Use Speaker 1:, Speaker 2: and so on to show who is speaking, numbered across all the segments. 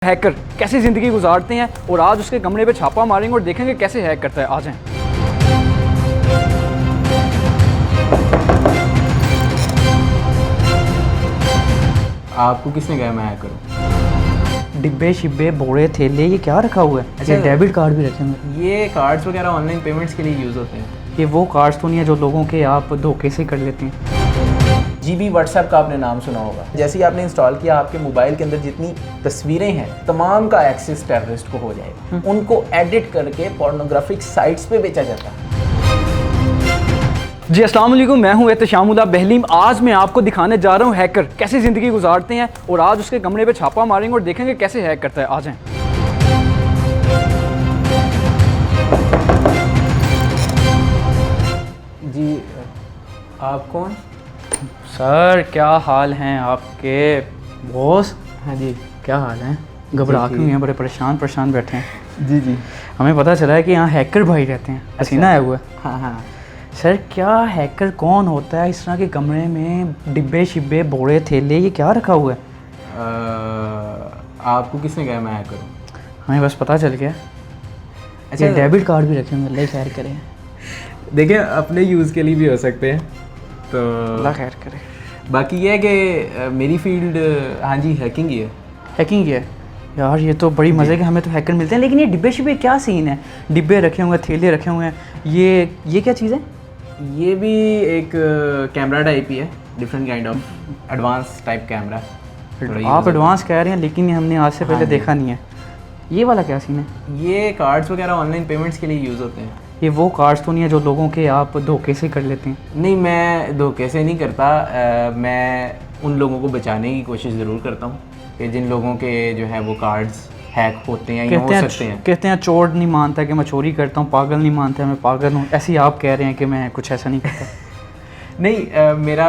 Speaker 1: Hacker कैसे ज़िंदगी गुजारते हैं और आज उसके कमरे पे छापा मारेंगे और देखेंगे कैसे हैक करता है। आ जाएं।
Speaker 2: आपको किसने कहा मैं हैक करूं?
Speaker 1: डिब्बे शिब्बे बोरे थैले ये क्या रखा हुआ है?
Speaker 2: अच्छा,
Speaker 1: ये डेबिट कार्ड भी रखे हुए।
Speaker 2: ये कार्ड्स वगैरह ऑनलाइन पेमेंट्स के लिए यूज़ होते हैं।
Speaker 1: ये वो कार्ड्स तो नहीं है जो लोगों के आप धोखे से कर लेते हैं।
Speaker 2: जीबी व्हाट्सएप का आपने नाम सुना होगा। जैसे ही आपने इंस्टॉल किया, आपके मोबाइल के अंदर जितनी तस्वीरें हैं तमाम का एक्सेस टेररिस्ट को हो जाएगा। उनको एडिट करके पोर्नोग्राफिक साइट्स पे बेचा जाता है।
Speaker 1: जी अस्सलाम वालेकुम, मैं हूं एहतशामुल्लाह बहलीम। आज मैं आपको दिखाने जा रहा हूं हैकर कैसे ज़िंदगी गुजारते हैं और आज उसके कमरे पे छापा मारेंगे और देखेंगे कैसे हैक करता है। आ जाएं।
Speaker 2: जी आप कौन?
Speaker 1: सर क्या हाल हैं आपके बॉस?
Speaker 2: हाँ जी,
Speaker 1: क्या हाल है? घबरा क्यों हैं? बड़े परेशान बैठे हैं।
Speaker 2: जी जी,
Speaker 1: हमें पता चला है कि यहाँ हैकर भाई रहते हैं। हसीना है हुआ।
Speaker 2: हाँ हाँ।
Speaker 1: सर क्या हैकर कौन होता है? इस तरह के कमरे में डिब्बे शिब्बे बोरे थैले ये क्या रखा हुआ है?
Speaker 2: आपको किसने कहा मैं हैक करूं?
Speaker 1: हमें बस पता चल गया।
Speaker 2: अच्छा,
Speaker 1: ये डेबिट कार्ड भी रखे होंगे। अल्लाह खैर करे।
Speaker 2: देखिए अपने यूज़ के लिए भी हो सकते हैं, तो
Speaker 1: अल्लाह खैर करे।
Speaker 2: बाकी ये है कि मेरी फील्ड हाँ जी हैकिंग ही है।
Speaker 1: हैकिंग है यार, ये तो बड़ी मज़े के हमें तो हैकर मिलते हैं। लेकिन ये डिब्बे शिब्बे क्या सीन है? डिब्बे रखे हुए हैं, थैले रखे हुए हैं, ये क्या चीज़ है?
Speaker 2: ये भी एक कैमरा टाइप ही है, different kind of advance type camera.
Speaker 1: आप एडवांस कह रहे हैं लेकिन ये हमने आज से पहले देखा नहीं है। ये वाला क्या सीन है?
Speaker 2: ये कार्ड्स वगैरह ऑनलाइन पेमेंट्स के लिए यूज़ होते हैं।
Speaker 1: ये वो कार्ड्स तो नहीं है जो लोगों के आप धोखे से कर लेते हैं?
Speaker 2: नहीं, मैं धोखे से नहीं करता। मैं उन लोगों को बचाने की कोशिश ज़रूर करता हूँ कि जिन लोगों के जो है वो कार्ड्स हैक होते हैं या हो सकते हैं।
Speaker 1: कहते हैं चोर नहीं मानता कि मैं चोरी करता हूँ, पागल नहीं मानता मैं पागल हूँ। ऐसे ही आप कह रहे हैं कि मैं कुछ ऐसा नहीं करता।
Speaker 2: नहीं, मेरा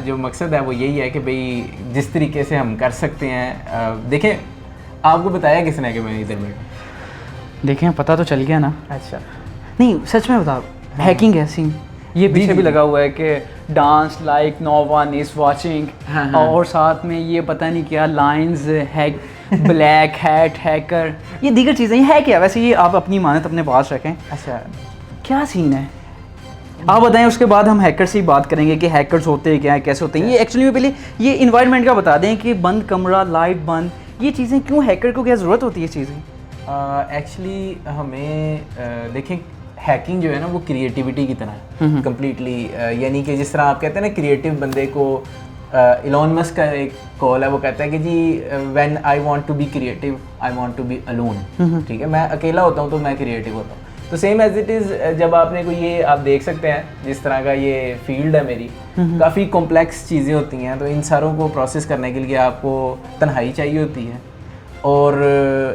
Speaker 2: जो मकसद है वो यही है कि भाई जिस तरीके से हम कर सकते हैं। देखें, आपको बताया किसने कि मैं इधर बैठा?
Speaker 1: देखें पता तो चल गया ना।
Speaker 2: अच्छा,
Speaker 1: नहीं सच में बताओ, हैकिंग है सीन। ये पीछे भी लगा हुआ है कि dance like no one is watching, और साथ में ये पता नहीं क्या lines hack, black hat hacker, ये दीगर चीज़ें। ये है क्या वैसे? ये आप अपनी मानत अपने पास रखें।
Speaker 2: अच्छा,
Speaker 1: क्या सीन है आप बताएं, उसके बाद हम हैकर से ही बात करेंगे कि हैकर्स होते हैं क्या है, कैसे होते हैं। ये एक्चुअली में पहले ये इन्वायरमेंट का बता दें कि बंद कमरा, लाइट बंद, ये चीज़ें क्यों हैकर को क्या ज़रूरत होती है इस चीज़ की?
Speaker 2: एक्चुअली हमें देखें, हैकिंग जो है ना वो क्रिएटिविटी की तरह है कम्प्लीटली। यानी कि जिस तरह आप कहते हैं ना क्रिएटिव बंदे को, इलॉन मस्क का एक कॉल है, वो कहता है कि जी when I want to be creative I want to be alone. ठीक है, मैं अकेला होता हूँ तो मैं क्रिएटिव होता हूँ। तो सेम एज इट इज़ जब आपने कोई, ये आप देख सकते हैं जिस तरह का ये फील्ड है मेरी, काफ़ी कॉम्प्लेक्स चीज़ें होती हैं। तो इन सारों को प्रोसेस करने के लिए आपको तन्हाई चाहिए होती है और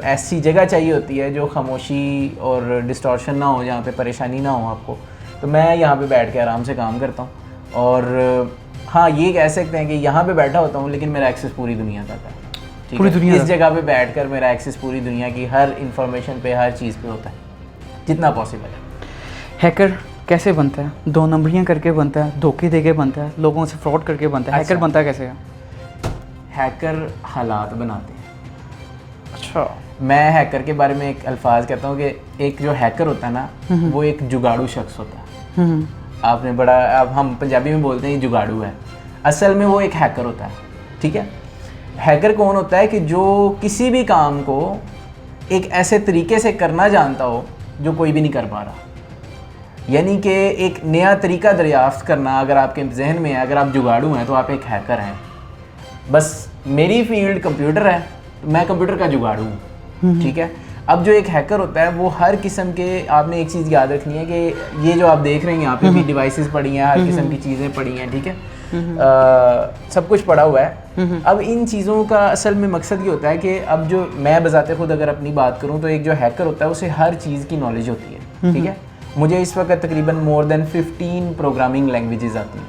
Speaker 2: ऐसी जगह चाहिए होती है जो खामोशी और डिस्टॉर्शन ना हो, जहाँ पे परेशानी ना हो आपको। तो मैं यहाँ पे बैठ के आराम से काम करता हूँ और हाँ, ये कह सकते हैं कि यहाँ पे बैठा होता हूँ लेकिन मेरा एक्सेस पूरी दुनिया तक है। ठीक
Speaker 1: पूरी
Speaker 2: है?
Speaker 1: दुनिया
Speaker 2: इस
Speaker 1: तक?
Speaker 2: जगह पे बैठकर मेरा एक्सेस पूरी दुनिया की हर इंफॉर्मेशन पे, हर चीज़ पे होता है जितना पॉसिबल है।
Speaker 1: हैकर कैसे बनता है? 2 नंबरियाँ करके बनता है, धोखे दे के बनता है, लोगों से फ्रॉड करके बनता है। हैकर बनता है कैसे?
Speaker 2: हैकर हालात बनाते हैं।
Speaker 1: अच्छा,
Speaker 2: मैं हैकर के बारे में एक अल्फाज कहता हूँ कि एक जो हैकर होता है ना वो एक जुगाड़ू शख्स होता है। आपने बड़ा, अब हम पंजाबी में बोलते हैं ये जुगाड़ू है, असल में वो एक हैकर होता है। ठीक है, हैकर कौन होता है कि जो किसी भी काम को एक ऐसे तरीके से करना जानता हो जो कोई भी नहीं कर पा रहा। यानी कि एक नया तरीका दरियाफ्त करना अगर आपके जहन में है, अगर आप जुगाड़ू हैं तो आप एक हैकर हैं। बस मेरी फील्ड कंप्यूटर है, मैं कंप्यूटर का जुगाड़ू हूँ। ठीक है, अब जो एक हैकर होता है वो हर किस्म के, आपने एक चीज़ याद रखनी है कि ये जो आप देख रहे हैं यहाँ पे भी डिवाइसेस पड़ी हैं, हर किस्म की चीज़ें पड़ी हैं। ठीक है, सब कुछ पड़ा हुआ है। अब इन चीज़ों का असल में मकसद ये होता है कि अब जो मैं बजाते खुद अगर अपनी बात करूँ तो एक जो हैकर होता है उसे हर चीज़ की नॉलेज होती है। ठीक है, मुझे इस वक्त तकरीबन मोर देन 15 प्रोग्रामिंग लैंग्वेजेस आती हैं।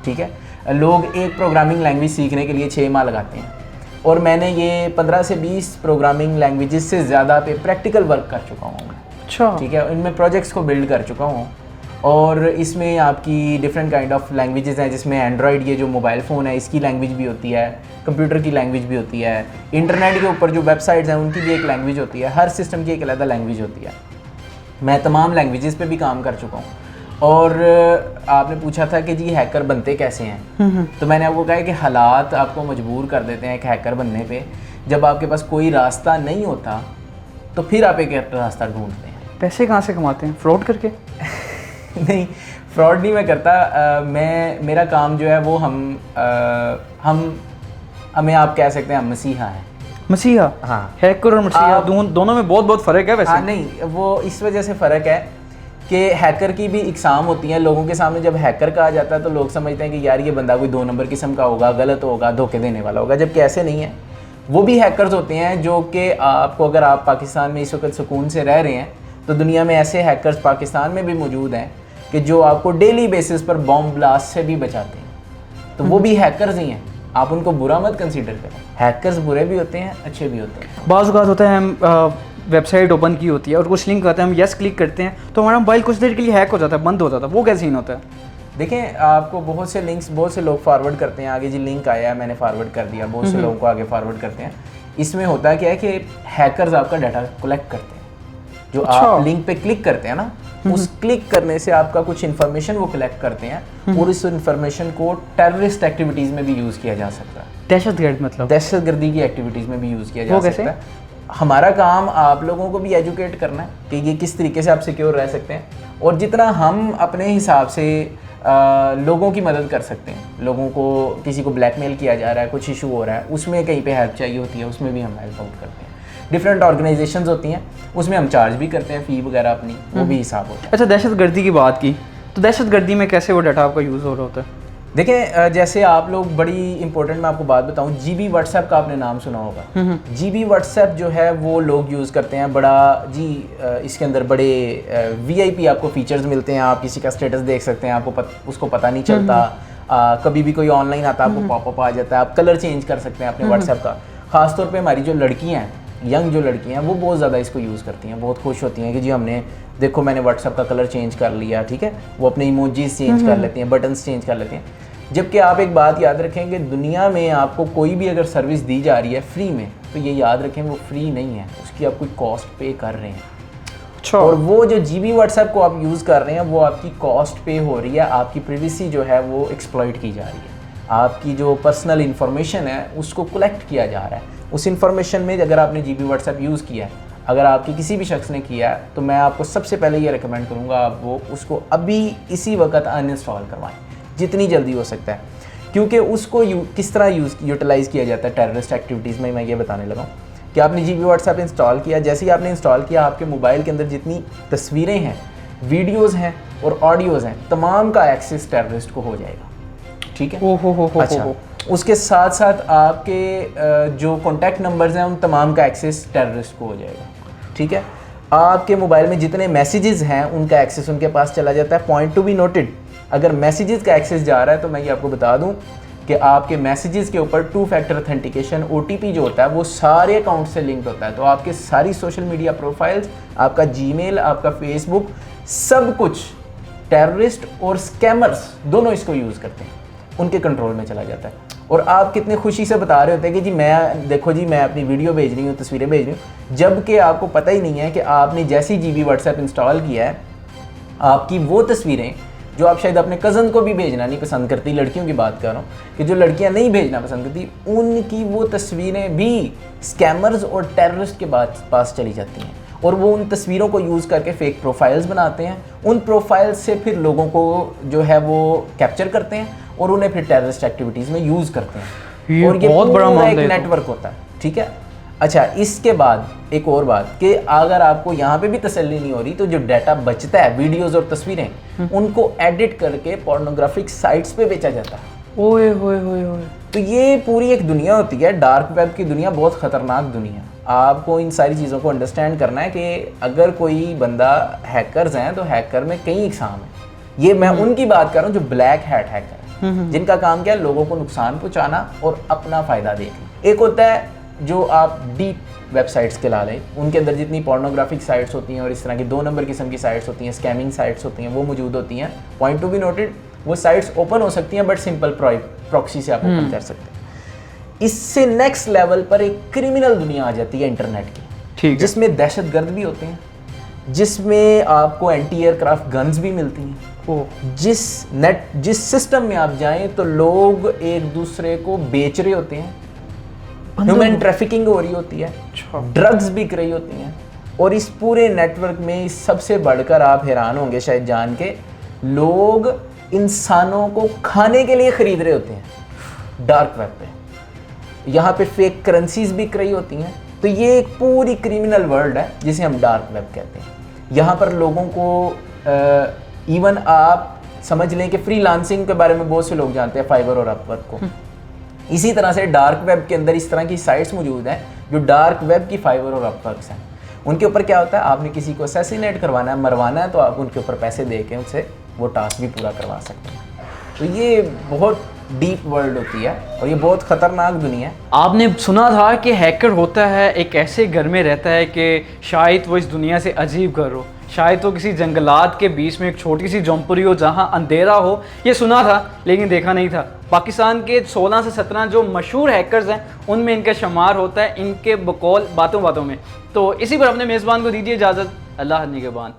Speaker 2: ठीक है, लोग एक प्रोग्रामिंग लैंग्वेज सीखने के लिए 6 माह लगाते हैं और मैंने ये 15 से 20 प्रोग्रामिंग लैंग्वेजेस से ज़्यादा पे प्रैक्टिकल वर्क कर चुका हूँ मैं।
Speaker 1: अच्छा,
Speaker 2: ठीक है, इनमें प्रोजेक्ट्स को बिल्ड कर चुका हूँ और इसमें आपकी डिफरेंट काइंड ऑफ लैंग्वेजेस हैं, जिसमें एंड्रॉयड ये जो मोबाइल फ़ोन है इसकी लैंग्वेज भी होती है, कंप्यूटर की लैंग्वेज भी होती है, इंटरनेट के ऊपर जो वेबसाइट्स हैं उनकी भी एक लैंग्वेज होती है, हर सिस्टम की एक अलग लैंग्वेज होती है। मैं तमाम लैंग्वेजेस पे भी काम कर चुका हूँ। और आपने पूछा था कि जी हैकर बनते कैसे हैं, तो मैंने आपको कहा है कि हालात आपको मजबूर कर देते हैं एक हैकर बनने पे। जब आपके पास कोई रास्ता नहीं होता तो फिर आप एक रास्ता ढूंढते हैं।
Speaker 1: पैसे कहाँ से कमाते हैं? फ्रॉड करके?
Speaker 2: नहीं, फ्रॉड नहीं मैं करता। मेरा काम जो है वो हमें आप कह सकते हैं हम मसीहा हैं।
Speaker 1: मसीहा?
Speaker 2: हाँ।
Speaker 1: हैकर और मसीहा दोनों में बहुत बहुत फ़र्क है वैसे।
Speaker 2: हाँ नहीं, वो इस वजह से फ़र्क है कि हैकर की भी इकसाम होती है। लोगों के सामने जब हैकर कहा जाता है तो लोग समझते हैं कि यार ये बंदा कोई 2 नंबर किस्म का होगा, गलत होगा, धोखे देने वाला होगा, जबकि ऐसे नहीं है। वो भी हैकर्स होते हैं जो कि आपको, अगर आप पाकिस्तान में इस वक्त सुकून से रह रहे हैं तो दुनिया में ऐसे हैकर्स पाकिस्तान में भी मौजूद हैं कि जो आपको डेली बेसिस पर बॉम्ब ब्लास्ट से भी बचाते हैं। तो वो भी हैकर्स ही हैं, आप उनको बुरा मत कंसीडर करें। हैकर्स बुरे भी होते हैं, अच्छे भी होते हैं।
Speaker 1: बाज़ औक़ात होता है हम वेबसाइट ओपन की होती है और कुछ लिंक आता है, हम यस क्लिक करते हैं तो हमारा मोबाइल कुछ देर के लिए हैक हो जाता है, बंद हो जाता है। वो कैसे सीन होता है?
Speaker 2: देखें, आपको बहुत से लिंक्स बहुत से लोग फॉरवर्ड करते हैं, आगे जी लिंक आया है मैंने फॉरवर्ड कर दिया, बहुत से लोगों को आगे फॉरवर्ड करते हैं। इसमें होता क्या है कि हैकर्स आपका डाटा कलेक्ट करते हैं। जो आप लिंक पे क्लिक करते हैं ना, उस क्लिक करने से आपका कुछ इन्फॉर्मेशन वो कलेक्ट करते हैं और इस इन्फॉर्मेशन को टेररिस्ट एक्टिविटीज़ में भी यूज़ किया जा सकता है।
Speaker 1: दहशतगर्द मतलब?
Speaker 2: दहशतगर्दी की एक्टिविटीज़ में भी यूज़ किया जा सकता है। हमारा काम आप लोगों को भी एजुकेट करना है कि ये किस तरीके से आप सिक्योर रह सकते हैं, और जितना हम अपने हिसाब से लोगों की मदद कर सकते हैं। लोगों को, किसी को ब्लैकमेल किया जा रहा है, कुछ इशू हो रहा है, उसमें कहीं पे हेल्प चाहिए होती है, उसमें भी हम हेल्प आउट करते हैं। डिफरेंट ऑर्गेनाइजेशंस होती हैं, उसमें हम चार्ज भी करते हैं फ़ी वगैरह अपनी, वो भी हिसाब होता है।
Speaker 1: अच्छा, दहशतगर्दी की बात की तो दहशतगर्दी में कैसे वो डाटा आपका यूज़ हो रहा होता है?
Speaker 2: देखें, जैसे आप लोग, बड़ी इंपॉर्टेंट मैं आपको बात बताऊं, जीबी व्हाट्सएप का आपने नाम सुना होगा। जीबी व्हाट्सएप जो है वो लोग यूज़ करते हैं बड़ा जी। इसके अंदर बड़े वीआईपी आपको फीचर्स मिलते हैं। आप किसी का स्टेटस देख सकते हैं, आपको उसको पता नहीं चलता। कभी भी कोई ऑनलाइन आता है आपको पॉपअप आ जाता है, आप कलर चेंज कर सकते हैं अपने व्हाट्सएप का। ख़ासतौर पर हमारी जो लड़कियाँ हैं, यंग जो लड़कियाँ हैं, वो बहुत ज़्यादा इसको यूज़ करती हैं, बहुत खुश होती हैं कि जी हमने, देखो मैंने व्हाट्सएप का कलर चेंज कर लिया, ठीक है। वो अपने इमोजीज चेंज कर लेती हैं, बटन्स चेंज कर लेती हैं। जबकि आप एक बात याद रखें कि दुनिया में आपको कोई भी अगर सर्विस दी जा रही है फ्री में, तो ये याद रखें वो फ्री नहीं है, उसकी आप कोई कॉस्ट पे कर रहे हैं।
Speaker 1: अच्छा।
Speaker 2: और वो जो जीबी व्हाट्सएप को आप यूज़ कर रहे हैं वो आपकी कॉस्ट पे हो रही है, आपकी प्राइवेसी जो है वो एक्सप्लॉइट की जा रही है, आपकी जो पर्सनल इन्फॉर्मेशन है उसको कलेक्ट किया जा रहा है। उस इन्फॉर्मेशन में अगर आपने जीबी व्हाट्सएप यूज़ किया है, अगर आपकी किसी भी शख्स ने किया है, तो मैं आपको सबसे पहले ये रिकमेंड करूँगा आप वो उसको अभी इसी वक्त अनइंस्टॉल करवाएं, जितनी जल्दी हो सकता है। क्योंकि उसको किस तरह यूटिलाइज़ किया जाता है टेररिस्ट एक्टिविटीज़ में, मैं ये बताने लगा हूँ कि आपने जीबी व्हाट्सएप इंस्टॉल किया, जैसे ही आपने इंस्टॉल किया, आपके मोबाइल के अंदर जितनी तस्वीरें हैं, वीडियोज़ हैं और ऑडियोज़ हैं, तमाम का एक्सेस टेररिस्ट को हो जाएगा, ठीक है।
Speaker 1: हो।
Speaker 2: अच्छा, उसके साथ साथ आपके जो कॉन्टैक्ट नंबर्स हैं उन तमाम का एक्सेस टेररिस्ट को हो जाएगा, ठीक है। आपके मोबाइल में जितने मैसेजेस हैं उनका एक्सेस उनके पास चला जाता है। पॉइंट टू बी नोटेड, अगर मैसेजेस का एक्सेस जा रहा है तो मैं ये आपको बता दूं कि आपके मैसेजेस के ऊपर 2 फैक्टर ऑथेंटिकेशन OTP जो होता है वो सारे अकाउंट से लिंक्ड होता है। तो आपके सारी सोशल मीडिया प्रोफाइल्स, आपका जीमेल, आपका फेसबुक, सब कुछ टेररिस्ट और स्कैमर्स दोनों इसको यूज़ करते हैं, उनके कंट्रोल में चला जाता है। और आप कितने खुशी से बता रहे होते हैं कि जी मैं, देखो जी मैं अपनी वीडियो भेज रही हूँ, तस्वीरें भेज रही हूँ, जबकि आपको पता ही नहीं है कि आपने जैसी जीबी व्हाट्सएप इंस्टॉल किया है, आपकी वो तस्वीरें जो आप शायद अपने कज़न को भी भेजना नहीं पसंद करती, लड़कियों की बात कर रहा हूँ कि जो लड़कियाँ नहीं भेजना पसंद करती, उनकी वो तस्वीरें भी स्कैमर्स और टेररिस्ट के पास चली जाती हैं, और वो उन तस्वीरों को यूज़ करके फेक प्रोफाइल्स बनाते हैं। उन प्रोफाइल्स से फिर लोगों को जो है वो कैप्चर करते हैं और उन्हें फिर टेररिस्ट एक्टिविटीज़ में यूज़ करते हैं। और ये बहुत बड़ा एक नेटवर्क होता है, ठीक है। अच्छा, इसके बाद एक और बात कि अगर आपको यहाँ पे भी तसल्ली नहीं हो रही, तो जो डाटा बचता है, वीडियोज़ और तस्वीरें, उनको एडिट करके पोर्नोग्राफिक साइट्स पे बेचा जाता है।
Speaker 1: ओए होए होए होए।
Speaker 2: तो ये पूरी एक दुनिया होती है, डार्क वेब की दुनिया, बहुत ख़तरनाक दुनिया। आपको इन सारी चीज़ों को अंडरस्टैंड करना है कि अगर कोई बंदा हैकर्स हैं तो हैकर में कई इकसाम है। ये मैं उनकी बात कर रहा हूँ जो ब्लैक हैट हैकर हैं, जिनका काम क्या है, लोगों को नुकसान पहुँचाना और अपना फ़ायदा देखना। एक होता है जो आप डीप वेबसाइट्स के ला लें, उनके अंदर जितनी पोर्नोग्राफिक साइट्स होती हैं और इस तरह की 2 नंबर किस्म की साइट्स होती हैं, स्कैमिंग साइट्स होती हैं, वो मौजूद होती हैं। पॉइंट टू बी नोटेड, वो साइट्स ओपन हो सकती हैं बट सिंपल प्रॉक्सी से आप ओपन कर सकते हैं। इससे नेक्स्ट लेवल पर एक क्रिमिनल दुनिया आ जाती है इंटरनेट की,
Speaker 1: ठीक है,
Speaker 2: जिसमें दहशतगर्द भी होते हैं, जिसमें आपको एंटी एयरक्राफ्ट गन्स भी मिलती हैं। जिस सिस्टम में आप जाएं तो लोग एक दूसरे को बेच रहे होते हैं, ह्यूमन ट्रैफिकिंग हो रही होती है, ड्रग्स बिक रही होती हैं, और इस पूरे नेटवर्क में सबसे बढ़कर आप हैरान होंगे शायद जान के, लोग इंसानों को खाने के लिए खरीद रहे होते हैं डार्क वेब पे। यहाँ पे फेक करेंसीज बिक रही होती हैं। तो ये एक पूरी क्रिमिनल वर्ल्ड है जिसे हम डार्क वेब कहते हैं। यहाँ पर लोगों को इवन आप समझ लें कि फ्रीलांसिंग के बारे में बहुत से लोग जानते हैं, फाइवर और अपवर्क को। इसी तरह से डार्क वेब के अंदर इस तरह की साइट्स मौजूद हैं जो डार्क वेब की फाइवर और अपवर्क्स हैं। उनके ऊपर क्या होता है, आपने किसी को असैसिनेट करवाना है, मरवाना है, तो आप उनके ऊपर पैसे दे के उनसे वो टास्क भी पूरा करवा सकते हैं। तो ये बहुत डीप वर्ल्ड होती है और ये बहुत ख़तरनाक दुनिया है।
Speaker 1: आपने सुना था कि हैकर होता है एक ऐसे घर में रहता है कि शायद वो इस दुनिया से अजीब घर हो, शायद वो किसी जंगलात के बीच में एक छोटी सी झोंपड़ी हो जहाँ अंधेरा हो। ये सुना था लेकिन देखा नहीं था। पाकिस्तान के 16 से 17 जो मशहूर हैकर्स हैं उनमें इनका शुमार होता है, इनके बकौल बातों बातों में। तो इसी पर अपने मेज़बान को दीजिए इजाज़त। अल्लाह निगहबान।